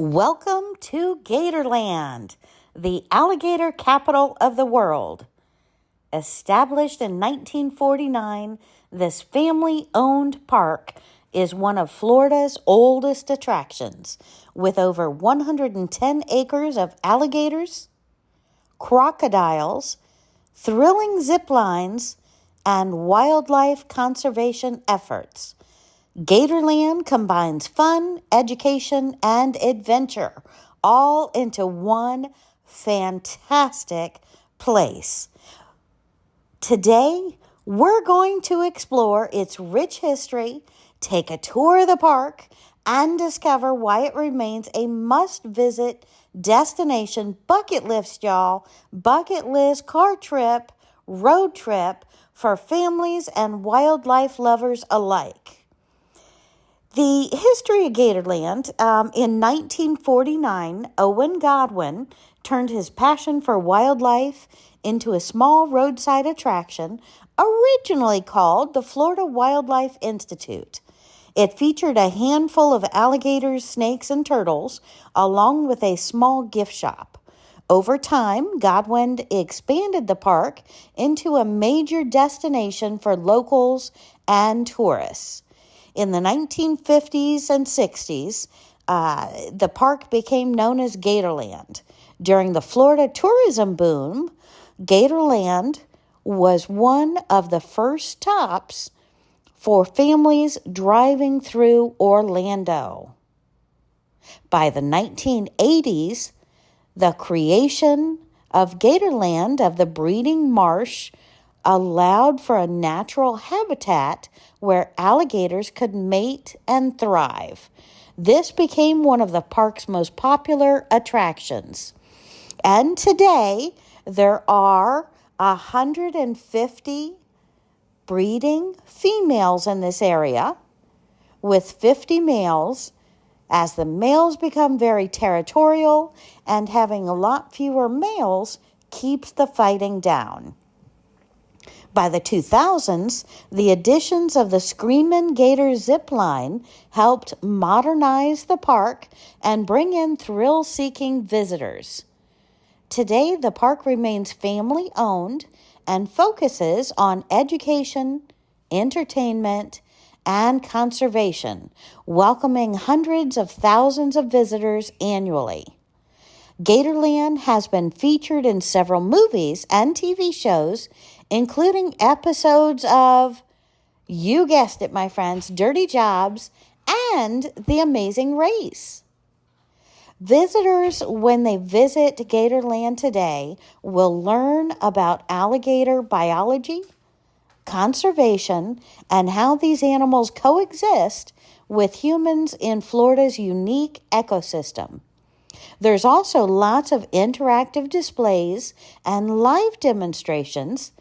Welcome to Gatorland, the alligator capital of the world. Established in 1949, this family-owned park is one of Florida's oldest attractions, with over 110 acres of alligators, crocodiles, thrilling zip lines, and wildlife conservation efforts. Gatorland combines fun, education, and adventure all into one fantastic place. Today, we're going to explore its rich history, take a tour of the park, and discover why it remains a must-visit destination bucket list, y'all. Bucket list car trip, road trip for families and wildlife lovers alike. The history of Gatorland, in 1949, Owen Godwin turned his passion for wildlife into a small roadside attraction originally called the Florida Wildlife Institute. It featured a handful of alligators, snakes, and turtles, along with a small gift shop. Over time, Godwin expanded the park into a major destination for locals and tourists. In the 1950s and 60s, the park became known as Gatorland. During the Florida tourism boom, Gatorland was one of the first stops for families driving through Orlando. By the 1980s, the creation of Gatorland, of the breeding marsh, allowed for a natural habitat where alligators could mate and thrive. This became one of the park's most popular attractions. And today, there are 150 breeding females in this area, with 50 males, as the males become very territorial, and having a lot fewer males keeps the fighting down. By the 2000s, the additions of the Screamin' Gator zip line helped modernize the park and bring in thrill-seeking visitors. Today, the park remains family-owned and focuses on education, entertainment, and conservation, welcoming hundreds of thousands of visitors annually. Gatorland has been featured in several movies and TV shows, including episodes of, you guessed it, my friends, Dirty Jobs and The Amazing Race. Visitors, when they visit Gatorland today, will learn about alligator biology, conservation, and how these animals coexist with humans in Florida's unique ecosystem. There's also lots of interactive displays and live demonstrations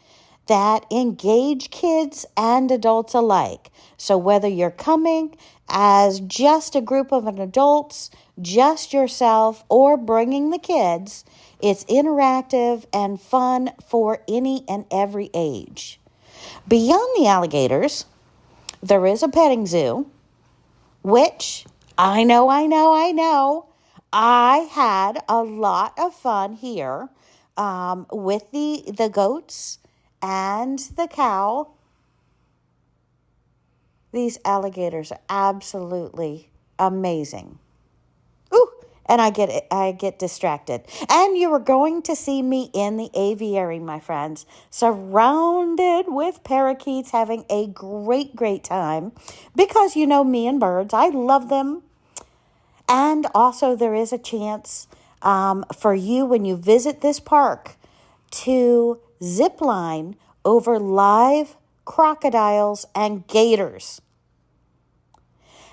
that engage kids and adults alike. So whether you're coming as just a group of adults, just yourself, or bringing the kids, it's interactive and fun for any and every age. Beyond the alligators, there is a petting zoo, which I know, I had a lot of fun here with the goats and the cow. These alligators are absolutely amazing. Ooh, and I get distracted. And you are going to see me in the aviary, my friends, surrounded with parakeets, having a great, great time. Because you know me and birds, I love them. And also there is a chance for you when you visit this park to zip line over live crocodiles and gators.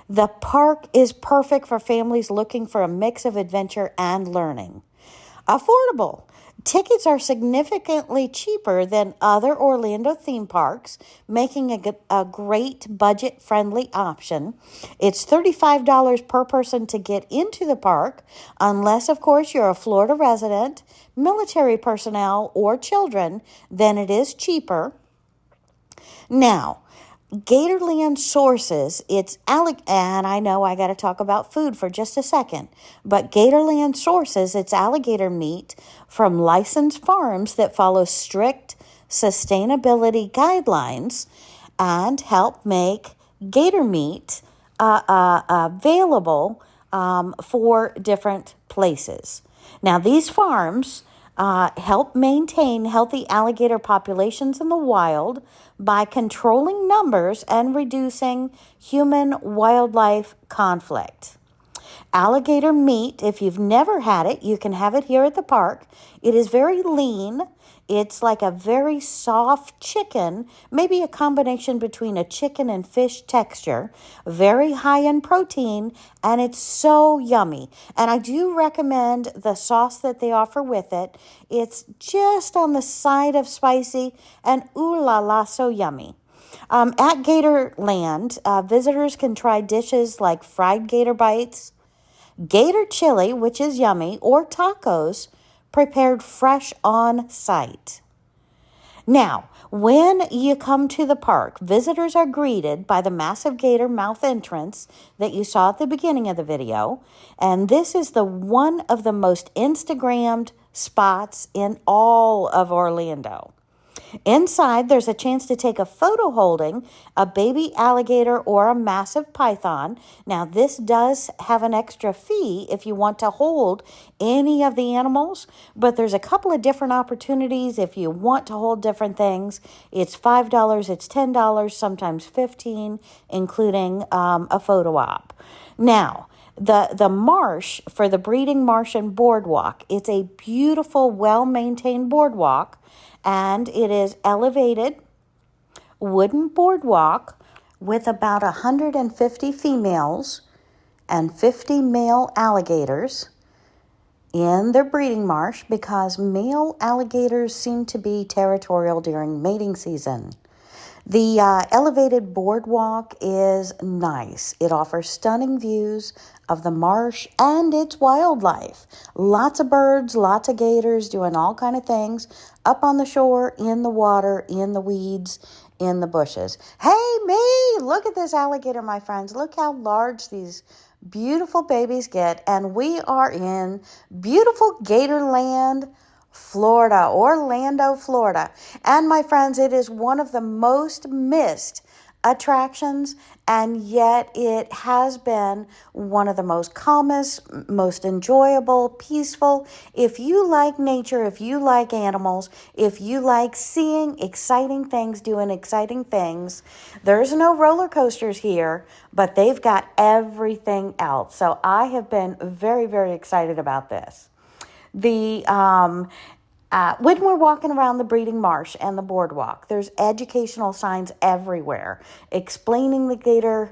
The park is perfect for families looking for a mix of adventure and learning. Affordable. Tickets are significantly cheaper than other Orlando theme parks, making a great budget-friendly option. It's $35 per person to get into the park, unless, of course, you're a Florida resident, military personnel, or children, then it is cheaper. Now, Gatorland sources its and I know I got to talk about food for just a second, but Gatorland sources its alligator meat from licensed farms that follow strict sustainability guidelines and help make gator meat available for different places. Now, these farms help maintain healthy alligator populations in the wild by controlling numbers and reducing human-wildlife conflict. Alligator meat, if you've never had it, you can have it here at the park. It is very lean. It's like a very soft chicken, maybe a combination between a chicken and fish texture, very high in protein, and it's so yummy. And I do recommend the sauce that they offer with it. It's just on the side of spicy and ooh la la, so yummy. At Gatorland, visitors can try dishes like fried gator bites, gator chili, which is yummy, or tacos prepared fresh on site. Now, when you come to the park, visitors are greeted by the massive gator mouth entrance that you saw at the beginning of the video, and this is one of the most Instagrammed spots in all of Orlando. Inside, there's a chance to take a photo holding a baby alligator or a massive python. Now, this does have an extra fee if you want to hold any of the animals, but there's a couple of different opportunities if you want to hold different things. It's $5, it's $10, sometimes $15, including a photo op. Now, the marsh for the Breeding Marsh and Boardwalk, it's a beautiful, well-maintained boardwalk, and it is elevated wooden boardwalk with about 150 females and 50 male alligators in their breeding marsh because male alligators seem to be territorial during mating season. The elevated boardwalk is nice. It offers stunning views of the marsh and its wildlife. Lots of birds, lots of gators doing all kind of things up on the shore, in the water, in the weeds, in the bushes. Hey, me! Look at this alligator, my friends. Look how large these beautiful babies get. And we are in beautiful Gatorland, Florida, Orlando, Florida. And my friends, it is one of the most missed attractions, and yet it has been one of the most calmest, most enjoyable, peaceful. If you like nature, if you like animals, if you like seeing exciting things, doing exciting things, there's no roller coasters here, but they've got everything else. So I have been very, very excited about this. When we're walking around the breeding marsh and the boardwalk, there's educational signs everywhere explaining the gator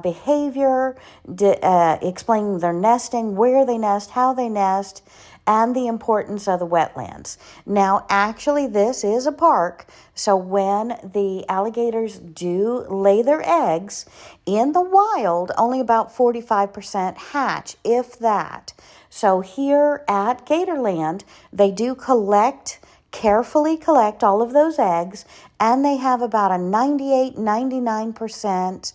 behavior, explaining their nesting, where they nest, how they nest, and the importance of the wetlands. Now, actually, this is a park, so when the alligators do lay their eggs in the wild, only about 45% hatch, if that. So here at Gatorland, they do carefully collect all of those eggs, and they have about a 99%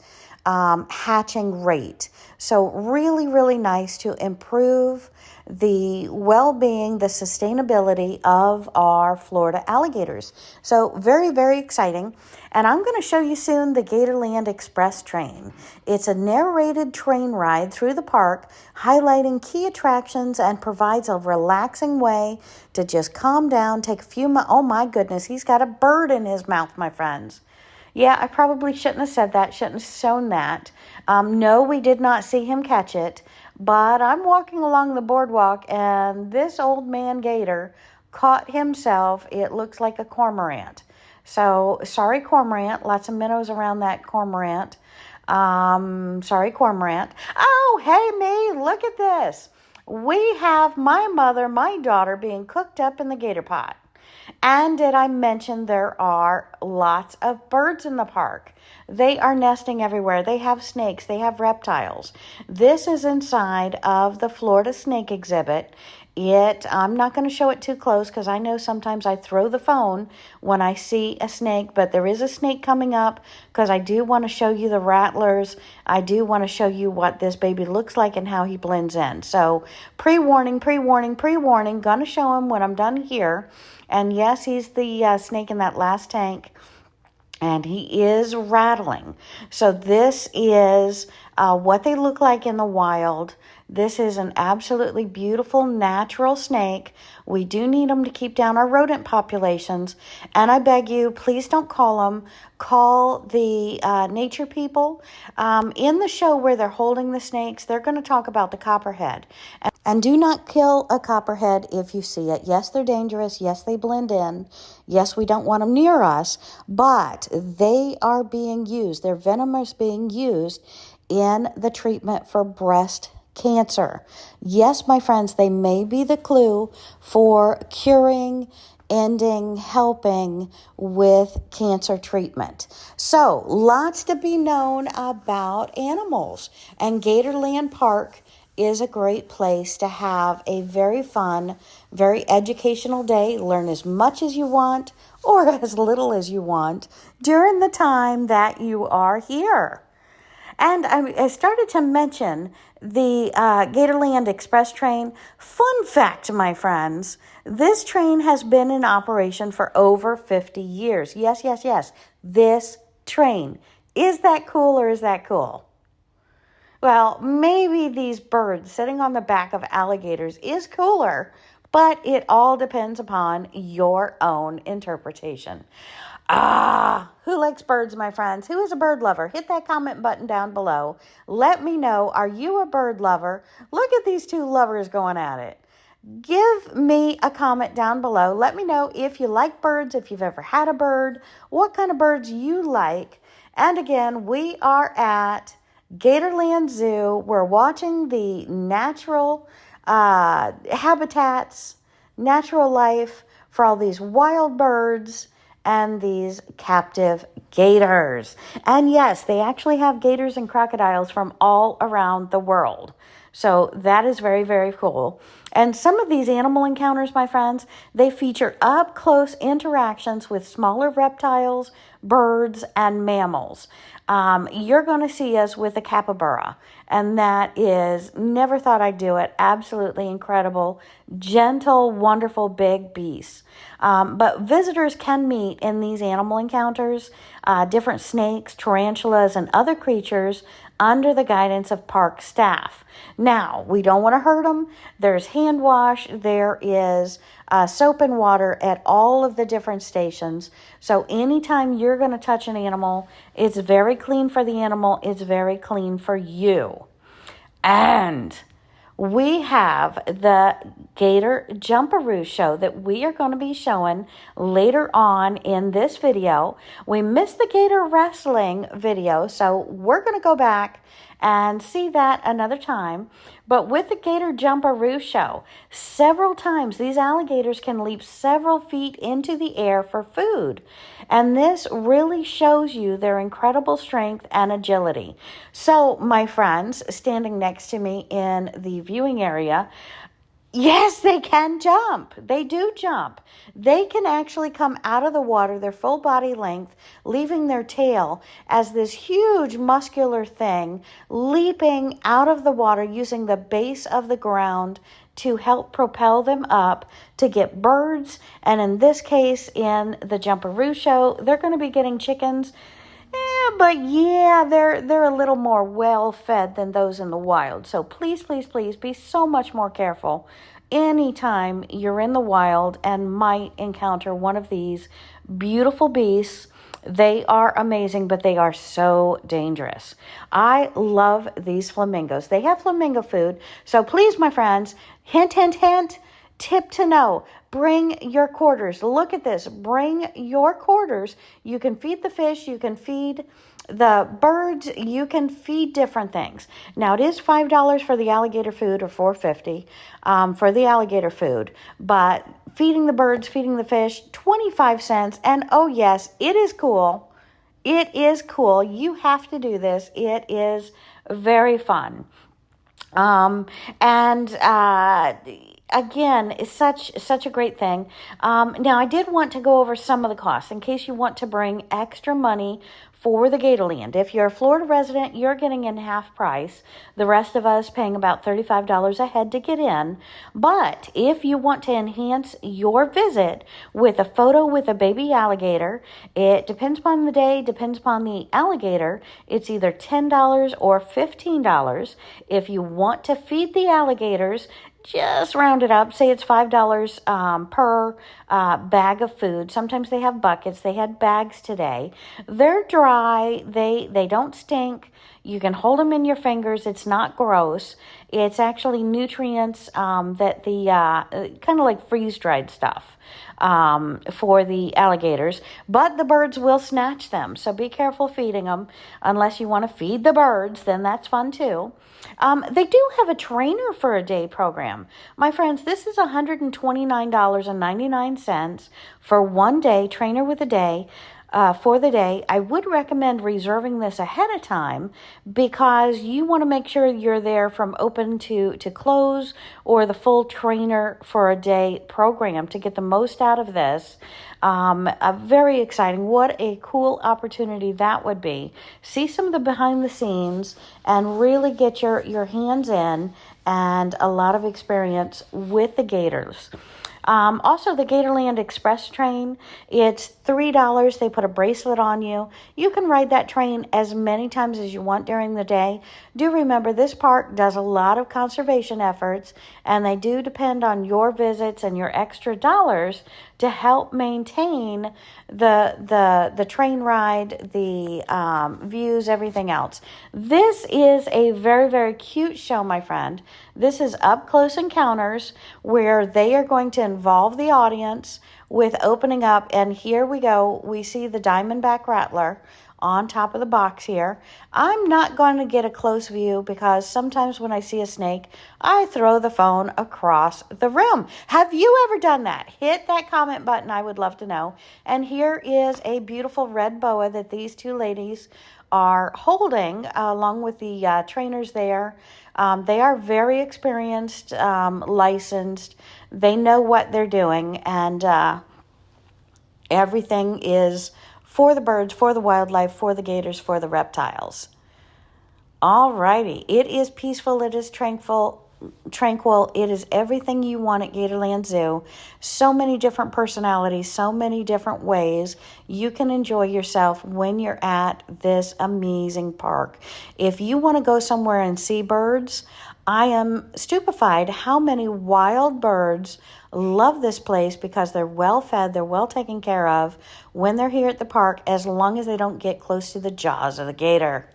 hatching rate. So really, really nice to improve the well-being, the sustainability of our Florida alligators. So very, very exciting. And I'm going to show you soon the Gatorland Express train. It's a narrated train ride through the park, highlighting key attractions and provides a relaxing way to just calm down, take a few oh my goodness, he's got a bird in his mouth, my friends. Yeah, I probably shouldn't have said that, shouldn't have shown that. No, we did not see him catch it, but I'm walking along the boardwalk and this old man gator caught himself, it looks like a cormorant. So, sorry cormorant, lots of minnows around that cormorant. Sorry cormorant. Oh, hey me, look at this. We have my mother, my daughter being cooked up in the gator pot. And did I mention there are lots of birds in the park? They are nesting everywhere. They have snakes. They have reptiles. This is inside of the Florida Snake Exhibit. I'm not going to show it too close because I know sometimes I throw the phone when I see a snake, but there is a snake coming up because I do want to show you the rattlers. I do want to show you what this baby looks like and how he blends in. So pre-warning, pre-warning, pre-warning. Going to show him when I'm done here. And yes, he's the snake in that last tank. And he is rattling. So this is what they look like in the wild. This is an absolutely beautiful natural snake. We do need them to keep down our rodent populations. And I beg you, please don't call them. Call the nature people. In the show where they're holding the snakes, they're going to talk about the copperhead. And do not kill a copperhead if you see it. Yes, they're dangerous. Yes, they blend in. Yes, we don't want them near us. But they are being used. Their venom is being used in the treatment for breast cancer. Yes, my friends, they may be the clue for curing, ending, helping with cancer treatment. So, lots to be known about animals. And Gatorland Park is a great place to have a very fun, very educational day. Learn as much as you want or as little as you want during the time that you are here. And I started to mention the Gatorland Express train. Fun fact, my friends, this train has been in operation for over 50 years. Yes, yes, yes, this train. Is that cool or is that cool? Well, maybe these birds sitting on the back of alligators is cooler, but it all depends upon your own interpretation. Who likes birds, my friends? Who is a bird lover? Hit that comment button down below. Let me know, are you a bird lover? Look at these two lovers going at it. Give me a comment down below. Let me know if you like birds, if you've ever had a bird, what kind of birds you like. And again, we are at Gatorland Zoo. We're watching the natural habitats, natural life for all these wild birds and these captive gators. And yes, they actually have gators and crocodiles from all around the world. So that is very, very cool. And some of these animal encounters, my friends, they feature up-close interactions with smaller reptiles, birds, and mammals. You're going to see us with a capybara, and that is, never thought I'd do it, absolutely incredible, gentle, wonderful, big beasts. But visitors can meet in these animal encounters different snakes, tarantulas, and other creatures under the guidance of park staff. Now, we don't want to hurt them. There's hand wash. There is soap and water at all of the different stations. So anytime you're going to touch an animal, it's very clean for the animal. It's very clean for you. And we have the Gator Jumperoo show that we are going to be showing later on in this video. We missed the Gator wrestling video, so we're going to go back and see that another time. But with the Gator Jumperoo show, several times these alligators can leap several feet into the air for food. And this really shows you their incredible strength and agility. So, my friends, standing next to me in the viewing area, yes, they can jump. They do jump. They can actually come out of the water, their full body length, leaving their tail as this huge muscular thing, leaping out of the water using the base of the ground to help propel them up to get birds. And in this case, in the Jumperoo show, they're going to be getting chickens. But yeah, they're a little more well-fed than those in the wild. So please, please, please be so much more careful anytime you're in the wild and might encounter one of these beautiful beasts. They are amazing, but they are so dangerous. I love these flamingos. They have flamingo food. So please, my friends, hint, hint, hint, tip to know. Bring your quarters. Look at this. Bring your quarters. You can feed the fish. You can feed the birds. You can feed different things. Now, it is $5 for the alligator food, or $4.50 for the alligator food. But feeding the birds, feeding the fish, 25 cents. And oh, yes, it is cool. It is cool. You have to do this. It is very fun. Um, and again, it's such a great thing. Now, I did want to go over some of the costs in case you want to bring extra money for the Gatorland. If you're a Florida resident, you're getting in half price. The rest of us paying about $35 a head to get in. But if you want to enhance your visit with a photo with a baby alligator, it depends upon the day, depends upon the alligator. It's either $10 or $15. If you want to feed the alligators, just round it up. Say it's $5 per bag of food. Sometimes they have buckets. They had bags today. They're dry. They don't stink. You can hold them in your fingers. It's not gross. It's actually nutrients that the kind of like freeze-dried stuff for the alligators. But the birds will snatch them. So be careful feeding them. Unless you want to feed the birds, then that's fun too. They do have a trainer for a day program. My friends, this is $129.99 for one day, trainer with a day. For the day, I would recommend reserving this ahead of time because you want to make sure you're there from open to close or the full trainer for a day program to get the most out of this. Very exciting. What a cool opportunity that would be. See some of the behind the scenes and really get your hands in and a lot of experience with the Gators. Also, the Gatorland Express train, it's $3. They put a bracelet on you. You can ride that train as many times as you want during the day. Do remember, this park does a lot of conservation efforts, and they do depend on your visits and your extra dollars to help maintain the train ride, the views, everything else. This is a very, very cute show, my friend. This is up close encounters where they are going to involve the audience with opening up. And here we go. We see the Diamondback Rattler on top of the box here. I'm not going to get a close view because sometimes when I see a snake, I throw the phone across the room. Have you ever done that? Hit that comment button. I would love to know. And here is a beautiful red boa that these two ladies are holding along with the trainers there. They are very experienced, licensed. They know what they're doing, and everything is for the birds, for the wildlife, for the gators, for the reptiles. All righty. It is peaceful. It is tranquil. It is everything you want at Gatorland Zoo. So many different personalities, so many different ways you can enjoy yourself when you're at this amazing park. If you want to go somewhere and see birds, I am stupefied how many wild birds love this place because they're well fed, they're well taken care of when they're here at the park, as long as they don't get close to the jaws of the gator.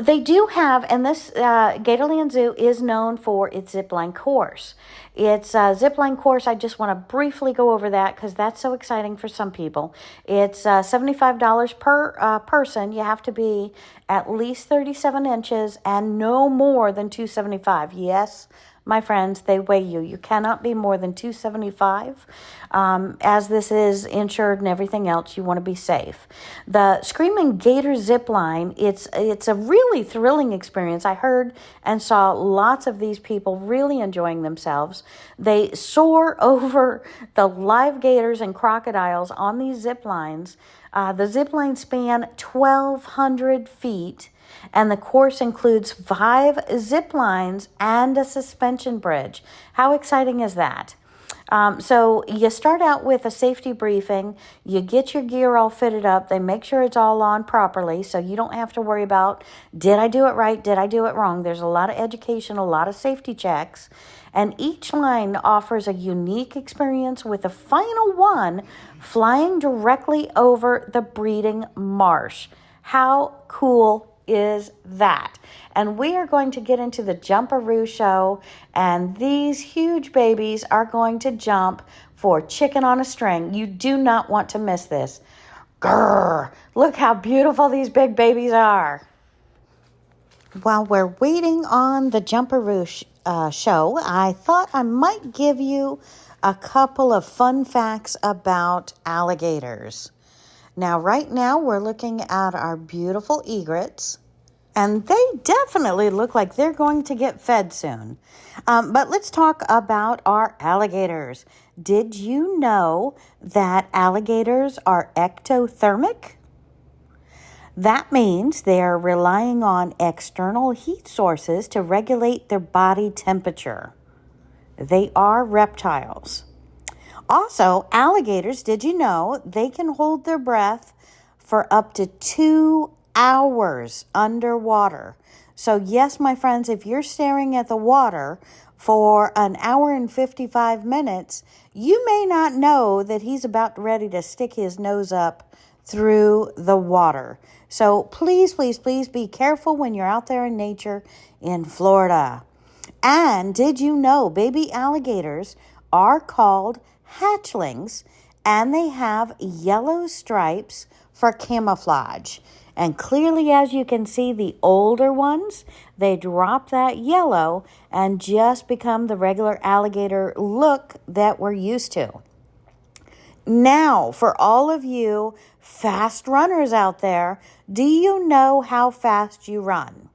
They do have, and this Gatorland Zoo is known for its zipline course. It's a zipline course. I just want to briefly go over that because that's so exciting for some people. It's $75 per person. You have to be at least 37 inches and no more than 275. Yes, my friends, they weigh you. You cannot be more than 275. As this is insured and everything else, you want to be safe. The Screaming Gator Zip Line, it's a really thrilling experience. I heard and saw lots of these people really enjoying themselves. They soar over the live gators and crocodiles on these zip lines. The zip lines span 1,200 feet. And the course includes 5 zip lines and a suspension bridge. How exciting is that? So you start out with a safety briefing. You get your gear all fitted up. They make sure it's all on properly, so you don't have to worry about, did I do it right? Did I do it wrong? There's a lot of education, a lot of safety checks. And each line offers a unique experience, with the final one flying directly over the breeding marsh. How cool is that? And we are going to get into the Jumperoo show, and these huge babies are going to jump for chicken on a string. You do not want to miss this. Grrr! Look how beautiful these big babies are. While we're waiting on the Jumperoo show, I thought I might give you a couple of fun facts about alligators. Now, right now, we're looking at our beautiful egrets, and they definitely look like they're going to get fed soon. But let's talk about our alligators. Did you know that alligators are ectothermic? That means they are relying on external heat sources to regulate their body temperature. They are reptiles. Also, alligators, did you know they can hold their breath for up to 2 hours underwater? So yes, my friends, if you're staring at the water for an hour and 55 minutes, you may not know that he's about ready to stick his nose up through the water. So please, please, please be careful when you're out there in nature in Florida. And did you know baby alligators are called hatchlings, and they have yellow stripes for camouflage? And clearly, as you can see, the older ones, they drop that yellow and just become the regular alligator look that we're used to. Now, for all of you fast runners out there, do you know how fast you run?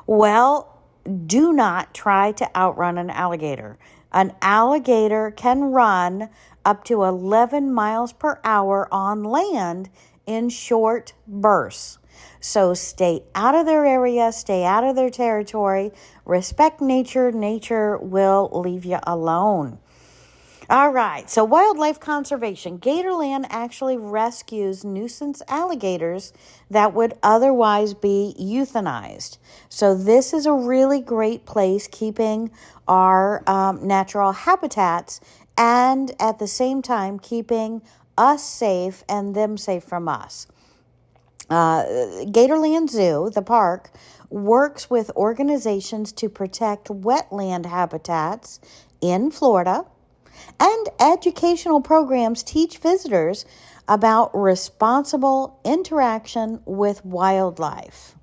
Well, do not try to outrun an alligator. An alligator can run up to 11 miles per hour on land in short bursts. So stay out of their area, stay out of their territory, respect nature. Nature will leave you alone. All right, so wildlife conservation. Gatorland actually rescues nuisance alligators that would otherwise be euthanized. So this is a really great place keeping our natural habitats and at the same time keeping us safe and them safe from us. Gatorland Zoo, the park, works with organizations to protect wetland habitats in Florida, and educational programs teach visitors about responsible interaction with wildlife.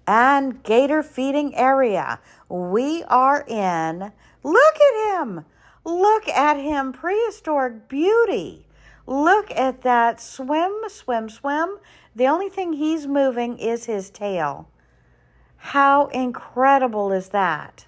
And gator feeding area. We are in. Look at him. Look at him. Prehistoric beauty. Look at that. Swim, swim, swim. The only thing he's moving is his tail. How incredible is that?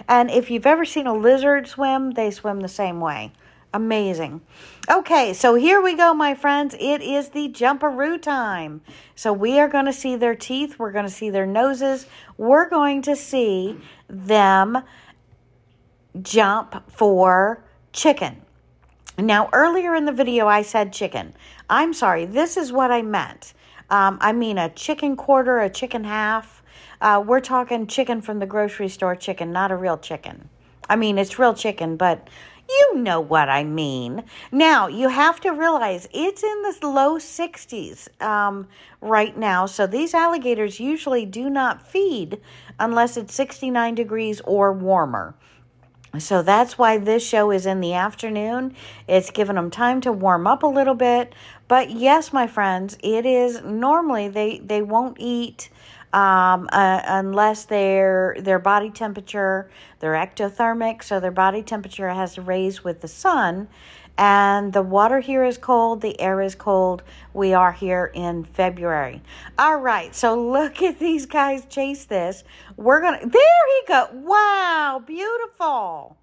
And if you've ever seen a lizard swim, they swim the same way. Amazing. Okay, so here we go, my friends. It is the jumperoo time. So we are going to see their teeth. We're going to see their noses. We're going to see them jump for chicken. Now, earlier in the video, I said chicken. I'm sorry. This is what I meant. I mean a chicken quarter, a chicken half. We're talking chicken from the grocery store chicken, not a real chicken. I mean, it's real chicken, but you know what I mean. Now, you have to realize it's in the low 60s right now. So these alligators usually do not feed unless it's 69 degrees or warmer. So that's why this show is in the afternoon. It's given them time to warm up a little bit. But yes, my friends, it is normally they won't eat unless their body temperature, they're ectothermic, so their body temperature has to raise with the sun. And the water here is cold, the air is cold. We are here in February. All right, so look at these guys chase this. There he go. Wow, beautiful.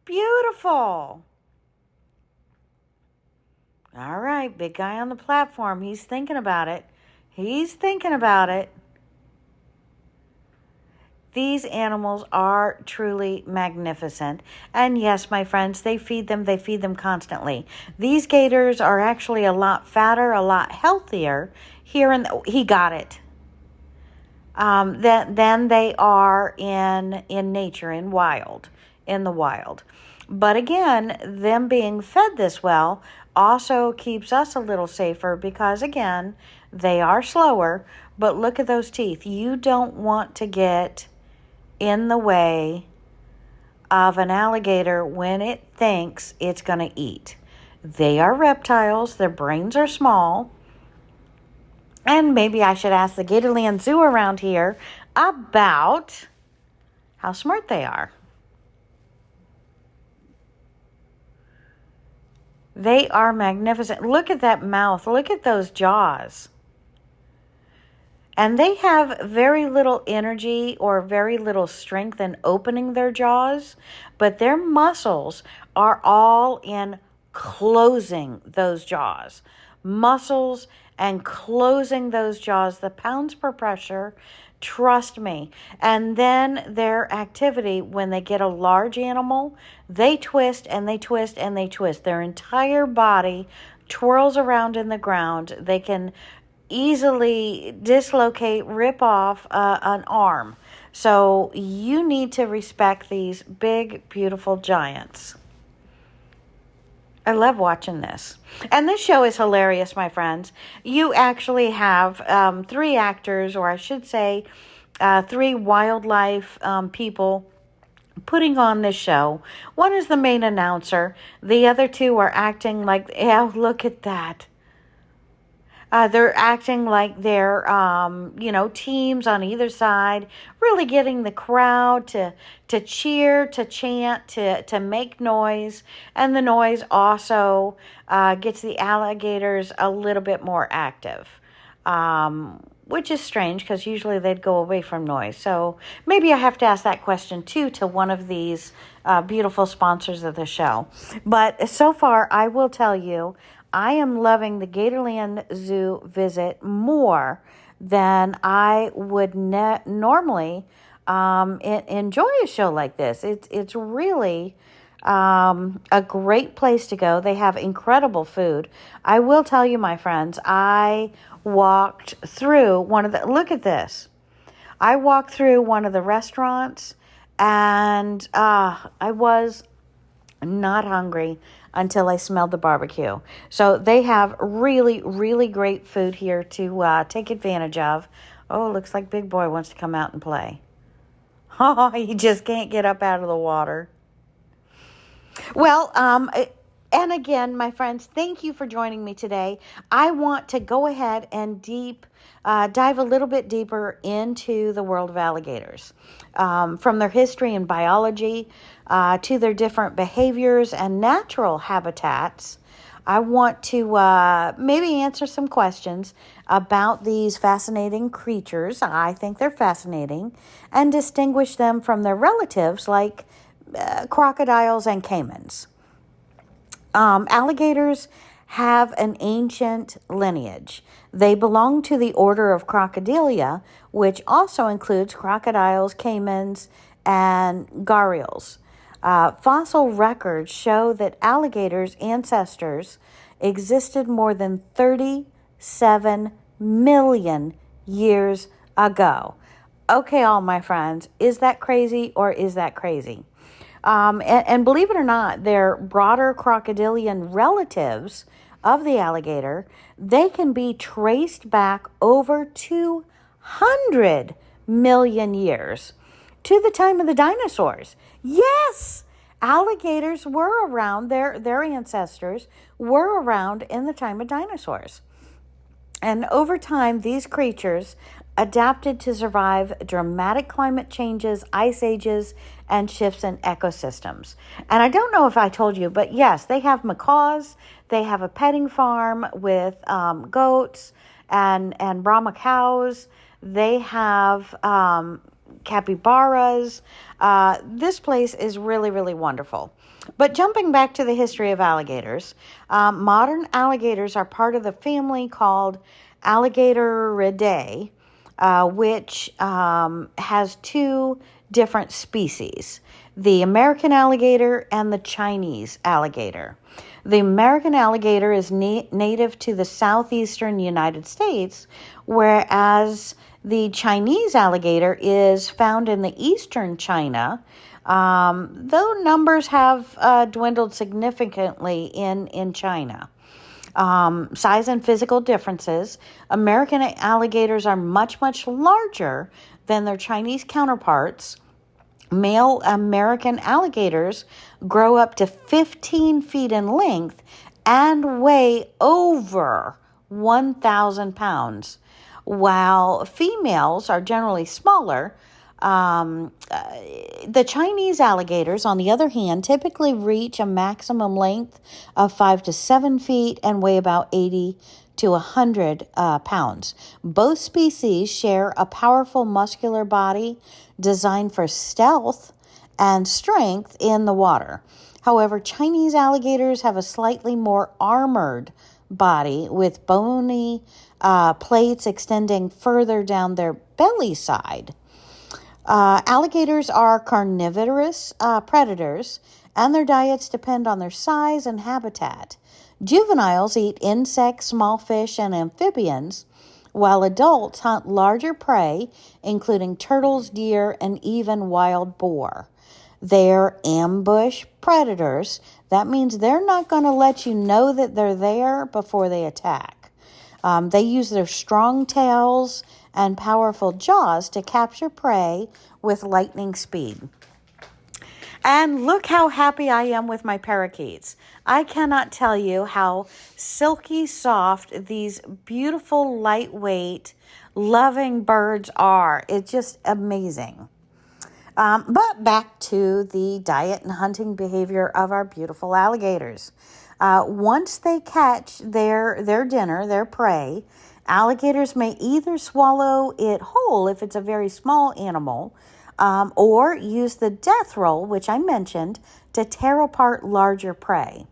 Beautiful. All right, big guy on the platform. He's thinking about it. He's thinking about it. These animals are truly magnificent. And yes, my friends, they feed them constantly. These gators are actually a lot fatter, a lot healthier he got it. Than they are in nature, in the wild. But again, them being fed this well also keeps us a little safer because again, they are slower, but look at those teeth. You don't want to get in the way of an alligator when it thinks it's going to eat. They are reptiles. Their brains are small. And maybe I should ask the Gatorland Zoo around here about how smart they are. They are magnificent. Look at that mouth. Look at those jaws. And they have very little energy or very little strength in opening their jaws, but their muscles are all in closing those jaws. Muscles and closing those jaws, the pounds per pressure, trust me. And then their activity, when they get a large animal, they twist and they twist and they twist. Their entire body twirls around in the ground. They can easily dislocate, rip off an arm. So you need to respect these big, beautiful giants. I love watching this. And this show is hilarious, my friends. You actually have 3 actors, or I should say 3 wildlife people putting on this show. One is the main announcer. The other 2 are acting like, yeah, look at that. They're acting like they're, teams on either side, really getting the crowd to cheer, to chant, to make noise. And the noise also gets the alligators a little bit more active, which is strange because usually they'd go away from noise. So maybe I have to ask that question too to one of these beautiful sponsors of the show. But so far, I will tell you, I am loving the Gatorland Zoo visit more than I would normally enjoy a show like this. It's really a great place to go. They have incredible food. I will tell you, my friends, I walked through look at this. I walked through one of the restaurants and I was not hungry until I smelled the barbecue. So they have really, really great food here to take advantage of. Oh, looks like Big Boy wants to come out and play. Oh, he just can't get up out of the water. Well, and again, my friends, thank you for joining me today. I want to go ahead and dive a little bit deeper into the world of alligators, from their history and biology to their different behaviors and natural habitats. I want to maybe answer some questions about these fascinating creatures. I think they're fascinating, and distinguish them from their relatives like crocodiles and caimans. Alligators have an ancient lineage. They belong to the order of Crocodilia, which also includes crocodiles, caimans, and gharials. Fossil records show that alligators' ancestors existed more than 37 million years ago. Okay, all my friends, is that crazy or is that crazy? And believe it or not, their broader crocodilian relatives of the alligator, they can be traced back over 200 million years to the time of the dinosaurs. Yes, alligators were around, their ancestors were around in the time of dinosaurs. And over time, these creatures adapted to survive dramatic climate changes, ice ages, and shifts in ecosystems. And I don't know if I told you, but yes, they have macaws. They have a petting farm with goats and Brahma cows. They have capybaras. This place is really, really wonderful. But jumping back to the history of alligators, modern alligators are part of the family called Alligatoridae, which has 2 different species, the American alligator and the Chinese alligator. The American alligator is native to the southeastern United States, whereas the Chinese alligator is found in the eastern China, though numbers have dwindled significantly in China. Size and physical differences. American alligators are much, much larger than their Chinese counterparts. Male American alligators grow up to 15 feet in length and weigh over 1,000 pounds, while females are generally smaller, The Chinese alligators, on the other hand, typically reach a maximum length of 5 to 7 feet and weigh about 80 to 100 pounds. Both species share a powerful muscular body designed for stealth and strength in the water. However, Chinese alligators have a slightly more armored body with bony plates extending further down their belly side. Alligators are carnivorous predators, and their diets depend on their size and habitat. Juveniles eat insects, small fish, and amphibians, while adults hunt larger prey, including turtles, deer, and even wild boar. They're ambush predators. That means they're not going to let you know that they're there before they attack. They use their strong tails and powerful jaws to capture prey with lightning speed. And look how happy I am with my parakeets. I cannot tell you how silky soft these beautiful, lightweight, loving birds are. It's just amazing. But back to the diet and hunting behavior of our beautiful alligators. Once they catch their dinner, their prey, alligators may either swallow it whole if it's a very small animal, or use the death roll, which I mentioned, to tear apart larger prey.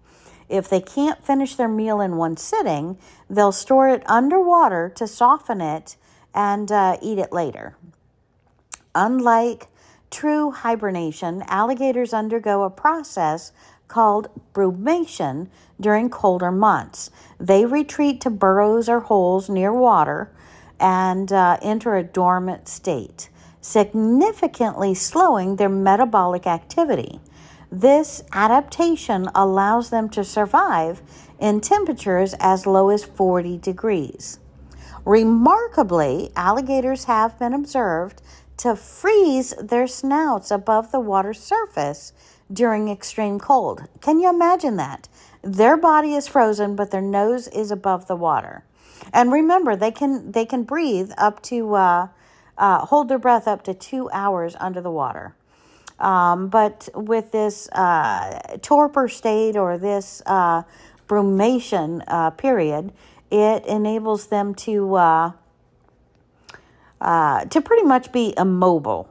If they can't finish their meal in one sitting, they'll store it underwater to soften it and eat it later. Unlike true hibernation, alligators undergo a process called brumation during colder months. They retreat to burrows or holes near water and enter a dormant state, significantly slowing their metabolic activity. This adaptation allows them to survive in temperatures as low as 40 degrees. Remarkably, alligators have been observed to freeze their snouts above the water surface during extreme cold. Can you imagine that? Their body is frozen, but their nose is above the water. And remember, they can breathe up to hold their breath up to 2 hours under the water. But with this torpor state or this brumation period, it enables them to pretty much be immobile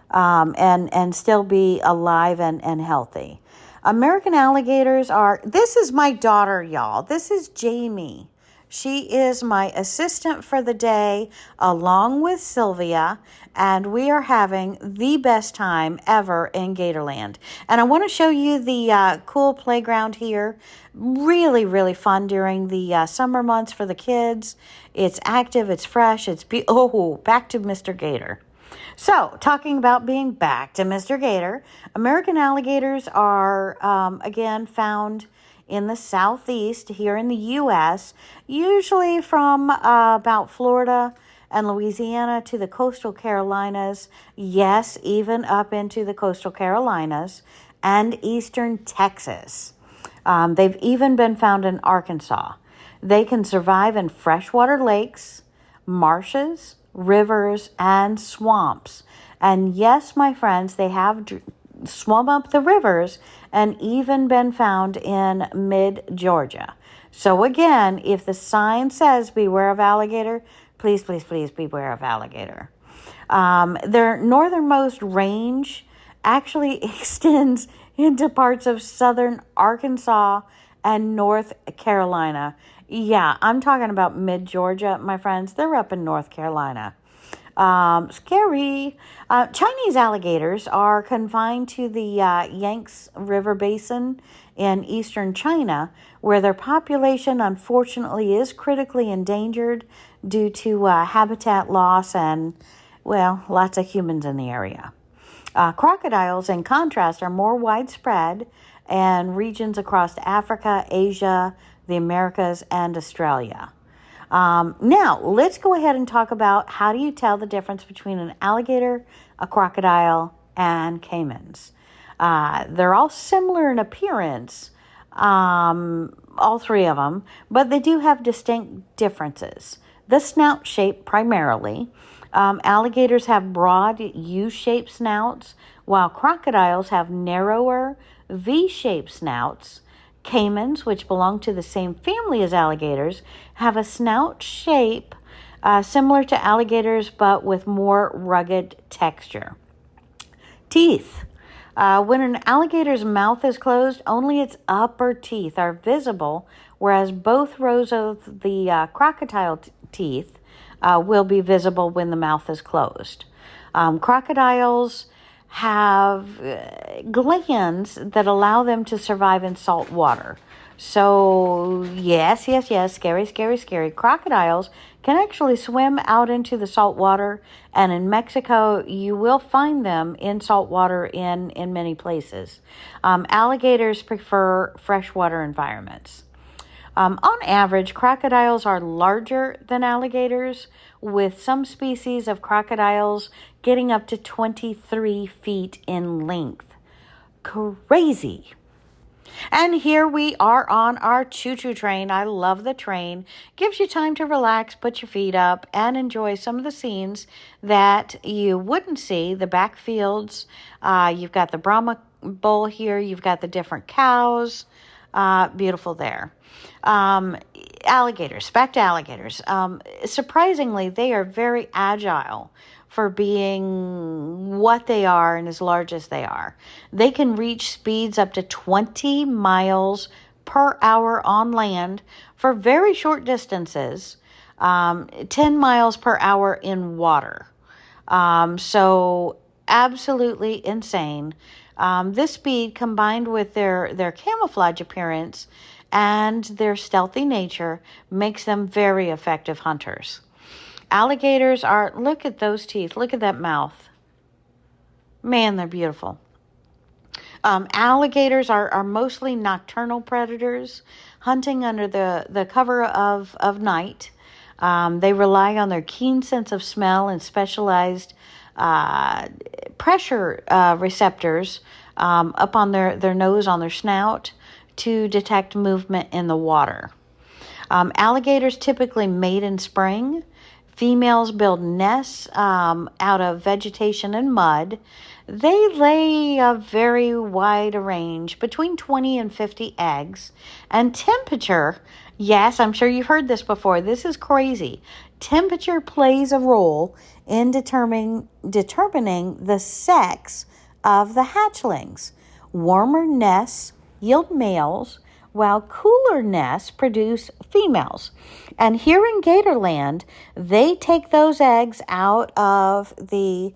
and still be alive and healthy. American alligators this is my daughter, y'all. This is Jamie. She is my assistant for the day, along with Sylvia, and we are having the best time ever in Gatorland. And I want to show you the cool playground here. Really, really fun during the summer months for the kids. It's active, it's fresh, back to Mr. Gator. So, talking about being back to Mr. Gator, American alligators are, again, found in the southeast here in the U.S., usually from about Florida and Louisiana to the coastal Carolinas, yes, even up into the coastal Carolinas and eastern Texas. They've even been found in Arkansas. They can survive in freshwater lakes, marshes, rivers, and swamps. And yes, my friends, they have swum up the rivers and even been found in mid-Georgia. So again, if the sign says beware of alligator, please, please, please beware of alligator. Their northernmost range actually extends into parts of southern Arkansas and North Carolina. Yeah, I'm talking about mid-Georgia, my friends. They're up in North Carolina. Scary. Chinese alligators are confined to the Yangtze River Basin in eastern China, where their population unfortunately is critically endangered due to habitat loss and, well, lots of humans in the area. Crocodiles, in contrast, are more widespread in regions across Africa, Asia, the Americas, and Australia. Now, let's go ahead and talk about how do you tell the difference between an alligator, a crocodile, and caimans. They're all similar in appearance, all three of them, but they do have distinct differences. The snout shape primarily. Alligators have broad U-shaped snouts, while crocodiles have narrower V-shaped snouts. Caimans, which belong to the same family as alligators, have a snout shape similar to alligators but with more rugged texture. Teeth. When an alligator's mouth is closed, only its upper teeth are visible, whereas both rows of the crocodile teeth will be visible when the mouth is closed. Crocodiles have glands that allow them to survive in salt water. So, yes, scary. Crocodiles can actually swim out into the salt water, and in Mexico, you will find them in salt water in many places. Alligators prefer freshwater environments. On average, crocodiles are larger than alligators, with some species of crocodiles getting up to 23 feet in length. Crazy. And here we are on our choo-choo train. I love the train. Gives you time to relax, put your feet up, and enjoy some of the scenes that you wouldn't see. The backfields, you've got the Brahma Bull here. You've got the different cows. Beautiful there. Alligators, back to alligators. Surprisingly, they are very agile for being what they are and as large as they are. They can reach speeds up to 20 miles per hour on land for very short distances, 10 miles per hour in water. So absolutely insane. This speed, combined with their camouflage appearance and their stealthy nature, makes them very effective hunters. Alligators are, look at those teeth, look at that mouth. Man, they're beautiful. Alligators are mostly nocturnal predators, hunting under the cover of night. They rely on their keen sense of smell and specialized pressure receptors up on their nose, on their snout, to detect movement in the water. Alligators typically mate in spring. Females build nests out of vegetation and mud. They lay a very wide range, between 20 and 50 eggs. And temperature, yes, I'm sure you've heard this before. This is crazy. Temperature plays a role in determining the sex of the hatchlings. Warmer nests yield males, while cooler nests produce females. And here in Gatorland, they take those eggs out of the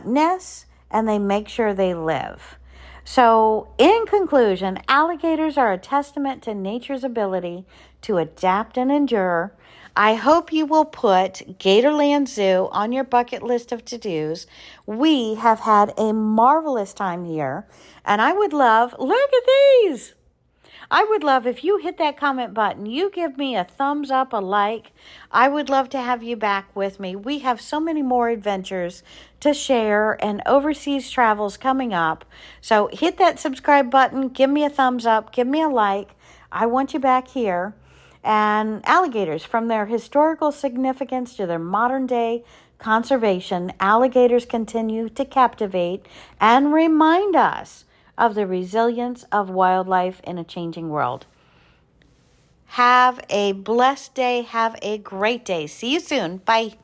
nests and they make sure they live. So, in conclusion, alligators are a testament to nature's ability to adapt and endure. I hope you will put Gatorland Zoo on your bucket list of to-dos. We have had a marvelous time here, and I would love, look at these! I would love if you hit that comment button, you give me a thumbs up, a like. I would love to have you back with me. We have so many more adventures to share and overseas travels coming up. So hit that subscribe button, give me a thumbs up, give me a like. I want you back here. And alligators, from their historical significance to their modern day conservation, alligators continue to captivate and remind us of the resilience of wildlife in a changing world. Have a blessed day. Have a great day. See you soon. Bye.